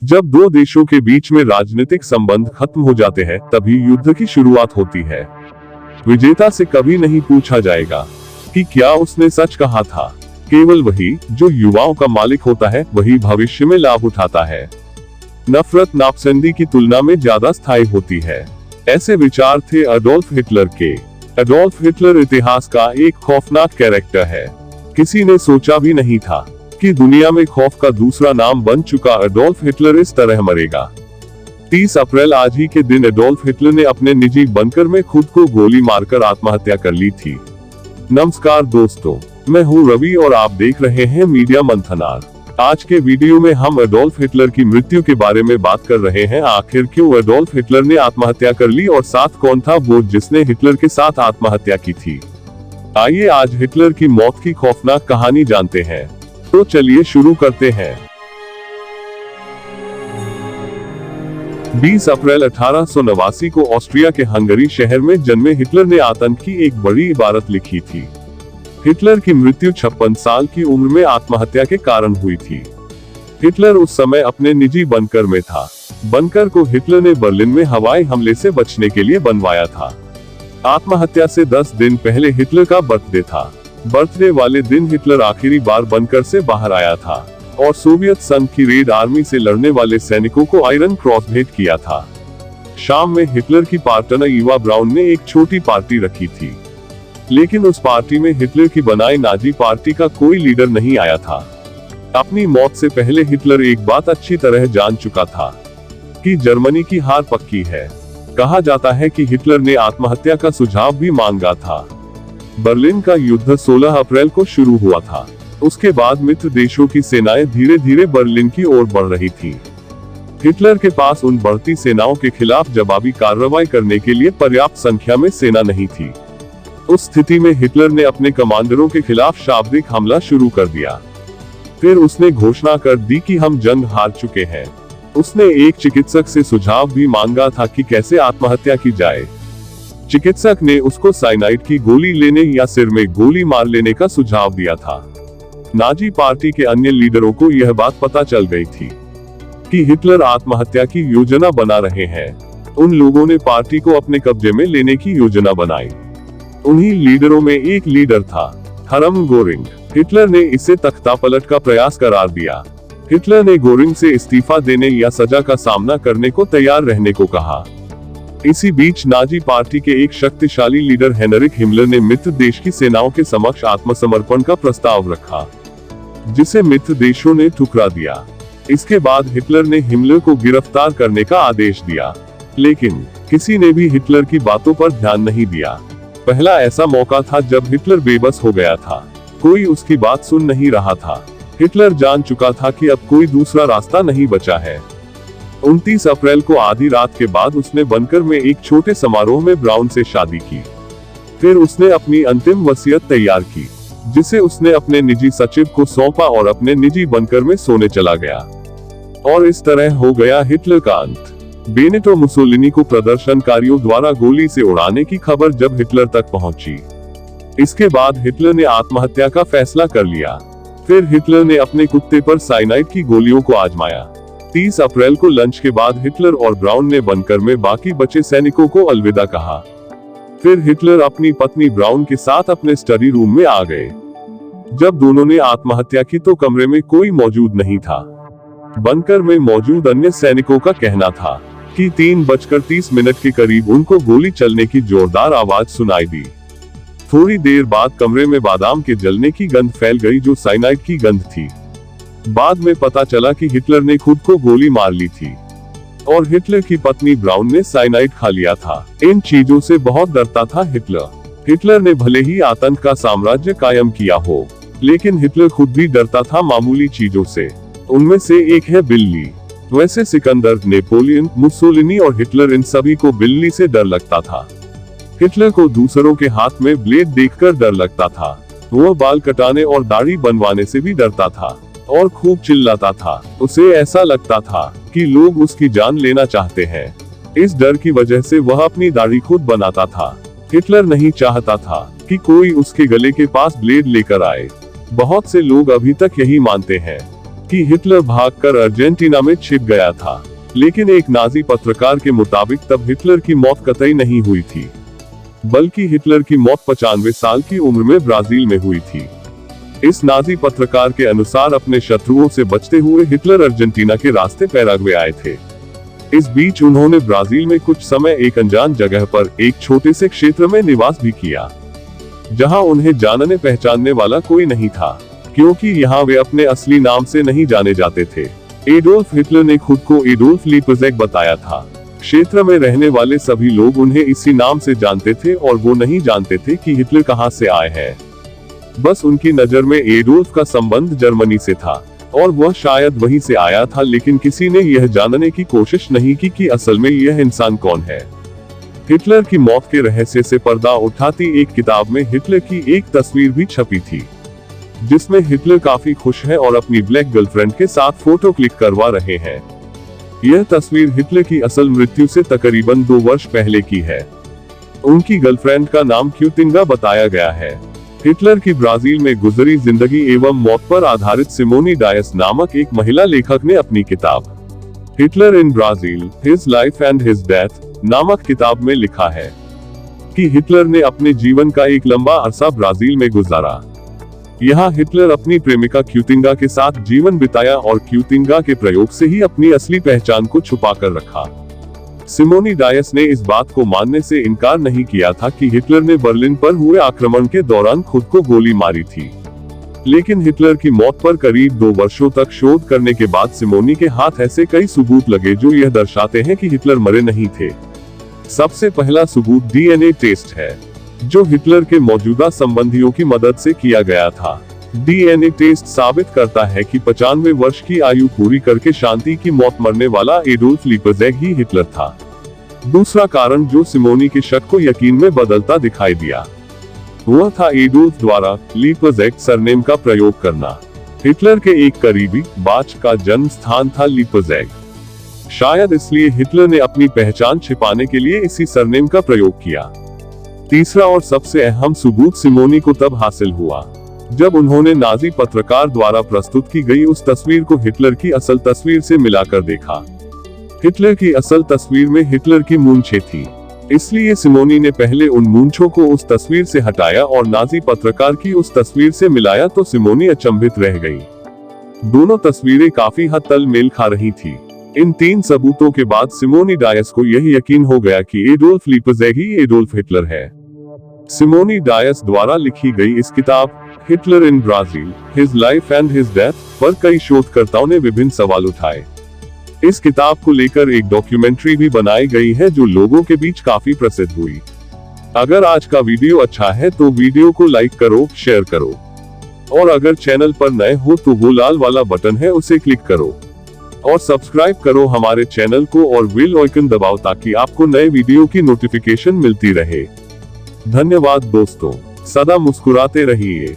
जब दो देशों के बीच में राजनीतिक संबंध खत्म हो जाते हैं तभी युद्ध की शुरुआत होती है। विजेता से कभी नहीं पूछा जाएगा कि क्या उसने सच कहा था। केवल वही जो युवाओं का मालिक होता है वही भविष्य में लाभ उठाता है। नफरत नापसंदी की तुलना में ज्यादा स्थायी होती है। ऐसे विचार थे एडोल्फ हिटलर के। एडोल्फ हिटलर इतिहास का एक खौफनाक कैरेक्टर है। किसी ने सोचा भी नहीं था कि दुनिया में खौफ का दूसरा नाम बन चुका एडोल्फ हिटलर इस तरह मरेगा। 30 अप्रैल आज ही के दिन एडोल्फ हिटलर ने अपने निजी बंकर में खुद को गोली मारकर आत्महत्या कर ली थी। नमस्कार दोस्तों, मैं हूं रवि और आप देख रहे हैं मीडिया मंथनार। आज के वीडियो में हम एडोल्फ हिटलर की मृत्यु के बारे में बात कर रहे हैं। आखिर क्यों एडोल्फ हिटलर ने आत्महत्या कर ली और साथ कौन था वो जिसने हिटलर के साथ आत्महत्या की थी। आइए आज हिटलर की मौत की खौफनाक कहानी जानते हैं। तो चलिए शुरू करते हैं। 20 अप्रैल 1889 को ऑस्ट्रिया के हंगरी शहर में जन्मे हिटलर ने आतंक की एक बड़ी इबारत लिखी थी। हिटलर की मृत्यु 56 साल की उम्र में आत्महत्या के कारण हुई थी। हिटलर उस समय अपने निजी बंकर में था। बंकर को हिटलर ने बर्लिन में हवाई हमले से बचने के लिए बनवाया था। आत्महत्या से 10 दिन पहले हिटलर का बर्थडे था। बर्थडे वाले दिन हिटलर आखिरी बार बंकर से बाहर आया था और सोवियत संघ की रेड आर्मी से लड़ने वाले सैनिकों को आयरन क्रॉस भेंट किया था। शाम में हिटलर की पार्टनर ईवा ब्राउन ने एक छोटी पार्टी रखी थी, लेकिन उस पार्टी में हिटलर की बनाई नाजी पार्टी का कोई लीडर नहीं आया था। अपनी मौत से पहले हिटलर एक बात अच्छी तरह जान चुका था कि जर्मनी की हार पक्की है। कहा जाता है कि हिटलर ने आत्महत्या का सुझाव भी मांगा था। बर्लिन का युद्ध 16 अप्रैल को शुरू हुआ था। उसके बाद मित्र देशों की सेनाएं धीरे धीरे बर्लिन की ओर बढ़ रही थी। हिटलर के पास उन बढ़ती सेनाओं के खिलाफ जवाबी कार्रवाई करने के लिए पर्याप्त संख्या में सेना नहीं थी। उस स्थिति में हिटलर ने अपने कमांडरों के खिलाफ शाब्दिक हमला शुरू कर दिया। फिर उसने घोषणा कर दी कि हम जंग हार चुके हैं। उसने एक चिकित्सक से सुझाव भी मांगा था कि कैसे आत्महत्या की जाए। चिकित्सक ने उसको साइनाइड की गोली लेने या सिर में गोली मार लेने का सुझाव दिया था। नाजी पार्टी के अन्य लीडरों को यह बात पता चल गई थी कि हिटलर आत्महत्या की योजना बना रहे हैं। उन लोगों ने पार्टी को अपने कब्जे में लेने की योजना बनाई। उन्हीं लीडरों में एक लीडर था हरम गोरिंग। हिटलर ने इसे तख्तापलट का प्रयास करार दिया। हिटलर ने गोरिंग से इस्तीफा देने या सजा का सामना करने को तैयार रहने को कहा। इसी बीच नाजी पार्टी के एक शक्तिशाली लीडर हेनरिक हिमलर ने मित्र देश की सेनाओं के समक्ष आत्मसमर्पण का प्रस्ताव रखा, जिसे मित्र देशों ने ठुकरा दिया। इसके बाद हिटलर ने हिमलर को गिरफ्तार करने का आदेश दिया, लेकिन किसी ने भी हिटलर की बातों पर ध्यान नहीं दिया। पहला ऐसा मौका था जब हिटलर बेबस हो गया था। कोई उसकी बात सुन नहीं रहा था। हिटलर जान चुका था कि अब कोई दूसरा रास्ता नहीं बचा है। 29 अप्रैल को आधी रात के बाद उसने बंकर में एक छोटे समारोह में ब्राउन से शादी की। फिर उसने अपनी अंतिम वसीयत तैयार की, जिसे उसने अपने निजी सचिव को सौंपा और अपने निजी बंकर में सोने चला गया। और इस तरह हो गया हिटलर का अंत। बेनिटो मुसोलिनी को प्रदर्शनकारियों द्वारा गोली से उड़ाने की खबर जब हिटलर तक पहुंची, इसके बाद हिटलर ने आत्महत्या का फैसला कर लिया। फिर हिटलर ने अपने कुत्ते पर साइनाइड की गोलियों को आजमाया। 30 अप्रैल को लंच के बाद हिटलर और ब्राउन ने बंकर में बाकी बचे सैनिकों को अलविदा कहा। फिर हिटलर अपनी पत्नी ब्राउन के साथ अपने स्टडी रूम में आ गए। जब दोनों ने आत्महत्या की तो कमरे में कोई मौजूद नहीं था। बंकर में मौजूद अन्य सैनिकों का कहना था कि 3:30 के करीब उनको गोली चलने की जोरदार आवाज सुनाई दी। थोड़ी देर बाद कमरे में बादाम के जलने की गंध फैल गई, जो साइनाइड की गंध थी। बाद में पता चला कि हिटलर ने खुद को गोली मार ली थी और हिटलर की पत्नी ब्राउन ने साइनाइड खा लिया था। इन चीजों से बहुत डरता था हिटलर। हिटलर ने भले ही आतंक का साम्राज्य कायम किया हो, लेकिन हिटलर खुद भी डरता था मामूली चीजों से। उनमें से एक है बिल्ली। वैसे सिकंदर, नेपोलियन, मुसोलिनी और हिटलर, इन सभी को बिल्ली से डर लगता था। हिटलर को दूसरों के हाथ में ब्लेड देखकर डर लगता था। वह बाल कटाने और दाढ़ी बनवाने से भी डरता था और खूब चिल्लाता था। उसे ऐसा लगता था कि लोग उसकी जान लेना चाहते हैं। इस डर की वजह से वह अपनी दाढ़ी खुद बनाता था। हिटलर नहीं चाहता था कि कोई उसके गले के पास ब्लेड लेकर आए। बहुत से लोग अभी तक यही मानते हैं। कि हिटलर भागकर अर्जेंटीना में छिप गया था, लेकिन एक नाजी पत्रकार के मुताबिक तब हिटलर की मौत कतई नहीं हुई थी, बल्कि हिटलर की मौत 95 साल की उम्र में ब्राजील में हुई थी। इस नाजी पत्रकार के अनुसार अपने शत्रुओं से बचते हुए हिटलर अर्जेंटीना के रास्ते पैराग्वे आए थे। इस बीच उन्होंने ब्राजील में कुछ समय एक अनजान जगह पर एक छोटे से क्षेत्र में निवास भी किया, जहां उन्हें जानने पहचानने वाला कोई नहीं था, क्योंकि यहाँ वे अपने असली नाम से नहीं जाने जाते थे। एडोल्फ हिटलर ने खुद को एडोल्फ लीपज़ेग बताया था। क्षेत्र में रहने वाले सभी लोग उन्हें इसी नाम से जानते थे और वो नहीं जानते थे कि हिटलर कहां से आए हैं। बस उनकी नजर में एडोल्फ का संबंध जर्मनी से था और वह शायद वहीं से आया था, लेकिन किसी ने यह जानने की कोशिश नहीं की कि असल में यह इंसान कौन है। हिटलर की मौत के रहस्य से पर्दा उठाती एक किताब में हिटलर की एक तस्वीर भी छपी थी, जिसमें हिटलर काफी खुश है और अपनी ब्लैक गर्लफ्रेंड के साथ फोटो क्लिक करवा रहे हैं। यह तस्वीर हिटलर की असल मृत्यु से तकरीबन 2 वर्ष पहले की है। उनकी गर्लफ्रेंड का नाम क्यूतिंगा बताया गया है। हिटलर की ब्राजील में गुजरी जिंदगी एवं मौत पर आधारित सिमोनी डायस नामक एक महिला लेखक ने अपनी किताब Hitler in Brazil, his life and his death नामक किताब में लिखा है कि हिटलर ने अपने जीवन का एक लंबा अरसा ब्राजील में गुजारा। यहाँ हिटलर अपनी प्रेमिका क्यूतिंगा के साथ जीवन बिताया और क्यूतिंगा के प्रयोग से ही अपनी असली पहचान को छुपा कर रखा। सिमोनी डायस ने इस बात को मानने से इनकार नहीं किया था कि हिटलर ने बर्लिन पर हुए आक्रमण के दौरान खुद को गोली मारी थी, लेकिन हिटलर की मौत पर करीब 2 वर्षों तक शोध करने के बाद सिमोनी के हाथ ऐसे कई सबूत लगे जो यह दर्शाते हैं कि हिटलर मरे नहीं थे। सबसे पहला सबूत डीएनए टेस्ट है, जो हिटलर के मौजूदा संबंधियों की मदद से किया गया था। डीएनए टेस्ट साबित करता है कि 95 वर्ष की आयु पूरी करके शांति की मौत मरने वाला एडोल्फ लीपज़ेग ही हिटलर था। दूसरा कारण जो सिमोनी के शक को यकीन में बदलता दिखाई दिया, वह था एडोल्फ द्वारा लीपज़ेग सरनेम का प्रयोग करना। हिटलर के एक करीबी बाच का जन्म स्थान था लीपज़ेग। शायद इसलिए हिटलर ने अपनी पहचान छिपाने के लिए इसी सरनेम का प्रयोग किया। तीसरा और सबसे अहम सबूत सिमोनी को तब हासिल हुआ जब उन्होंने नाजी पत्रकार द्वारा प्रस्तुत की गई उस तस्वीर को हिटलर की असल तस्वीर से मिलाकर देखा। हिटलर की असल तस्वीर में हिटलर की मूंछें थी, इसलिए सिमोनी ने पहले उन मूंछों को उस तस्वीर से हटाया और नाजी पत्रकार की उस तस्वीर से मिलाया तो सिमोनी अचंभित रह गई। दोनों तस्वीरें काफी हद तक मेल खा रही थी। इन 3 सबूतों के बाद सिमोनी डायस को यह यकीन हो गया कि एडोल्फ लीपज़ेग ही एडोल्फ हिटलर है। सिमोनी डायस द्वारा लिखी गई इस किताब Hitler in Brazil, his life and his death पर कई शोधकर्ताओं ने विभिन्न सवाल उठाए। इस किताब को लेकर एक डॉक्यूमेंट्री भी बनाई गई है जो लोगों के बीच काफी प्रसिद्ध हुई। अगर आज का वीडियो अच्छा है तो वीडियो को लाइक करो, शेयर करो, और अगर चैनल पर नए हो तो वो लाल वाला बटन है उसे क्लिक करो और सब्सक्राइब करो हमारे चैनल को और बेल आइकन दबाओ ताकि आपको नए वीडियो की नोटिफिकेशन मिलती रहे। धन्यवाद दोस्तों, सदा मुस्कुराते रहिए।